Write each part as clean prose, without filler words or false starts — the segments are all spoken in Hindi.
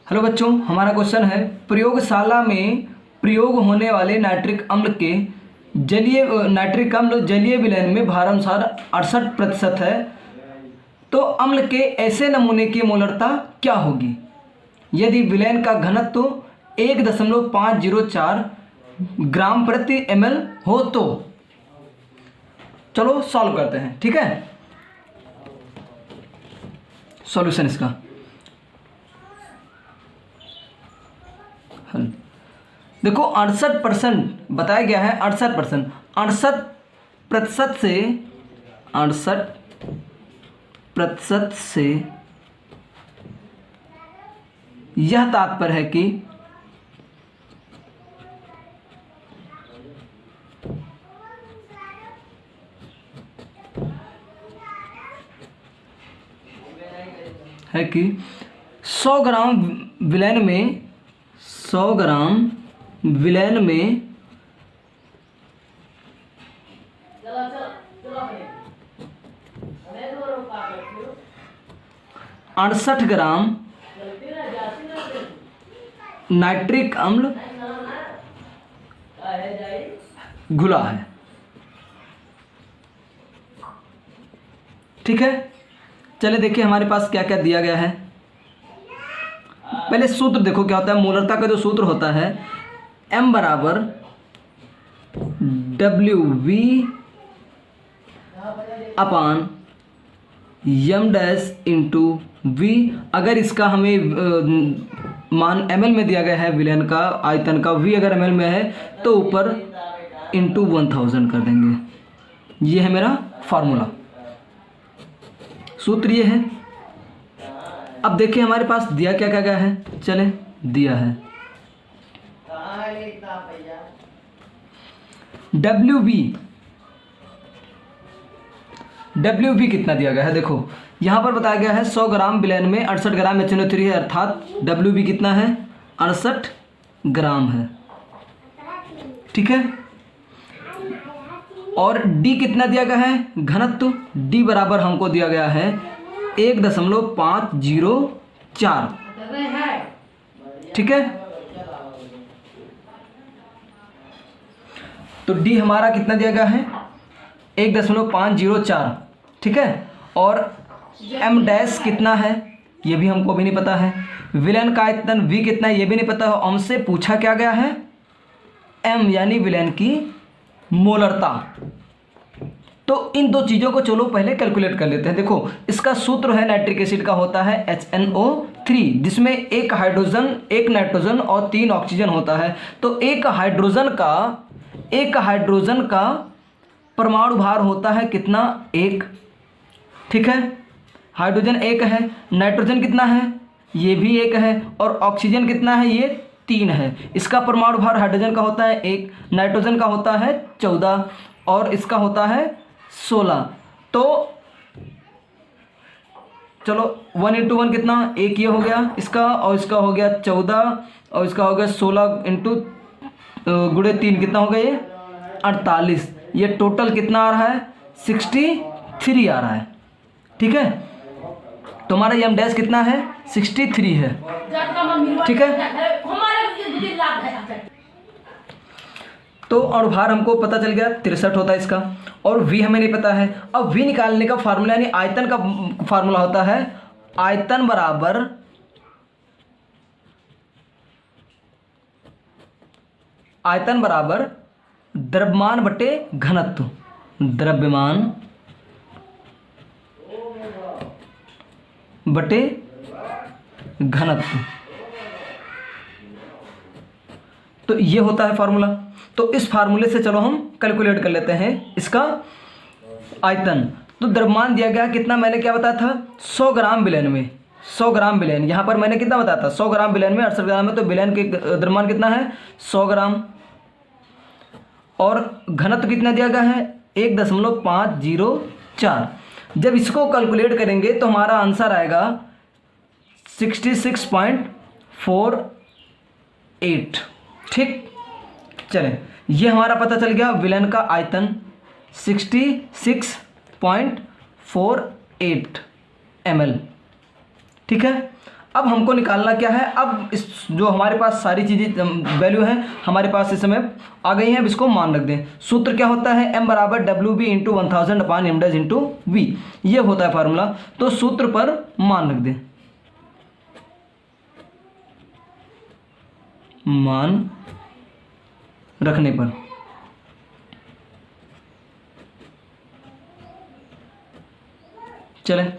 हेलो बच्चों, हमारा क्वेश्चन है प्रयोगशाला में प्रयोग होने वाले नाइट्रिक अम्ल जलीय विलयन में भारानुसार 68% है, तो अम्ल के ऐसे नमूने की मोलरता क्या होगी यदि विलयन का घनत्व 1.504 ग्राम प्रति ml हो तो। चलो सॉल्व करते हैं, ठीक है। सॉल्यूशन इसका देखो 68% बताया गया है। 68% 68% से यह तात्पर्य है कि 100 ग्राम विलयन में 68% ग्राम नाइट्रिक अम्ल घुला है, ठीक है। चलिए देखिए हमारे पास क्या क्या दिया गया है। पहले सूत्र देखो क्या होता है। मोलरता का जो सूत्र होता है M बराबर WV अपान M डैश इंटू V। अगर इसका हमें मान ml में दिया गया है, विलयन का आयतन का V अगर ml में है तो ऊपर इंटू 1000 कर देंगे। ये है मेरा फार्मूला, सूत्र ये है। अब देखिए हमारे पास दिया क्या क्या गया है। चले दिया है WV कितना दिया गया है। देखो यहाँ पर बताया गया है 100 ग्राम विलयन में 68 ग्राम HNO3 है, अर्थात WV कितना है 68 ग्राम है, ठीक है। और D कितना दिया गया है घनत्व। D बराबर हमको दिया गया है 1.504, ठीक है। तो D हमारा कितना दिया गया है 1.504, ठीक है। और M डैश कितना है ये भी हमको भी नहीं पता है। विलयन का आयतन V कितना है ये भी नहीं पता है। हमसे पूछा क्या गया है M यानी विलयन की मोलरता। तो इन दो चीज़ों को चलो पहले कैलकुलेट कर लेते हैं। देखो इसका सूत्र है नाइट्रिक एसिड का होता है HNO3, जिसमें एक हाइड्रोजन, एक नाइट्रोजन और 3 ऑक्सीजन होता है। तो एक हाइड्रोजन का परमाणु भार होता है कितना 1, ठीक है। हाइड्रोजन 1 है, नाइट्रोजन कितना है ये भी 1 है, और ऑक्सीजन कितना है ये 3 है। इसका परमाणु भार हाइड्रोजन का होता है 1, नाइट्रोजन का होता है 14 और इसका होता है 16। तो चलो 1 × 1 कितना 1 ये हो गया इसका, और इसका हो गया 14 और इसका हो गया 16 इंटू गुणे 3 कितना हो गया ये 48। ये टोटल कितना आ रहा है 63 आ रहा है, ठीक है। तुम्हारा M डैश कितना है 63 है, ठीक है। तो और भार हमको पता चल गया 63 होता है इसका, और V हमें नहीं पता है। अब V निकालने का फार्मूला यानी आयतन का फार्मूला होता है आयतन बराबर द्रव्यमान बटे घनत्व। द्रव्यमान बटे घनत्व, तो ये होता है फार्मूला। तो इस फार्मूले से चलो हम कैलकुलेट कर लेते हैं इसका आयतन। तो द्रव्यमान दिया गया कितना, मैंने क्या बताया था 100 ग्राम विलयन में 100 ग्राम विलयन, यहाँ पर मैंने कितना बताया था 100 ग्राम विलयन में 68 ग्राम है, तो विलयन के द्रव्यमान कितना है 100 ग्राम। और घनत्व कितना दिया गया है 1.504। जब इसको कैलकुलेट करेंगे तो हमारा आंसर आएगा 66.48, ठीक। चलें, ये हमारा पता चल गया विलयन का आयतन 66.48 ml, ठीक है। अब हमको निकालना क्या है, अब इस जो हमारे पास सारी चीज़ें वैल्यू हैं हमारे पास इस समय आ गई हैं, अब इसको मान रख दें। सूत्र क्या होता है, m बराबर WB इंटू 1000 अपान m डैश इंटू वी, ये होता है फार्मूला। तो सूत्र पर मान रख दें, मान रखने पर चलें,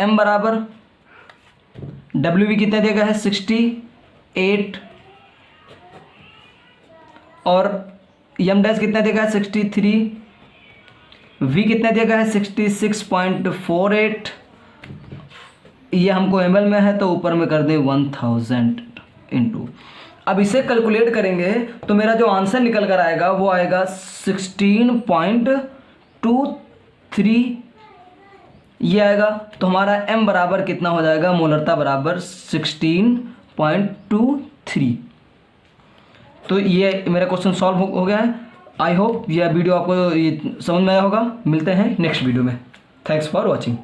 m बराबर WB कितना दिया गया है 68 और m डैश कितना दिया गया है 63, v कितना दिया गया है 66.48, ये हमको ml में है तो ऊपर में कर दें 1000 इंटू। अब इसे कैलकुलेट करेंगे तो मेरा जो आंसर निकल कर आएगा वो आएगा 16.23 ये आएगा। तो हमारा m बराबर कितना हो जाएगा, मोलरता बराबर 16.23। तो ये मेरा क्वेश्चन सॉल्व हो गया है। आई होप यह वीडियो आपको समझ में आया होगा। मिलते हैं नेक्स्ट वीडियो में। Thanks for watching.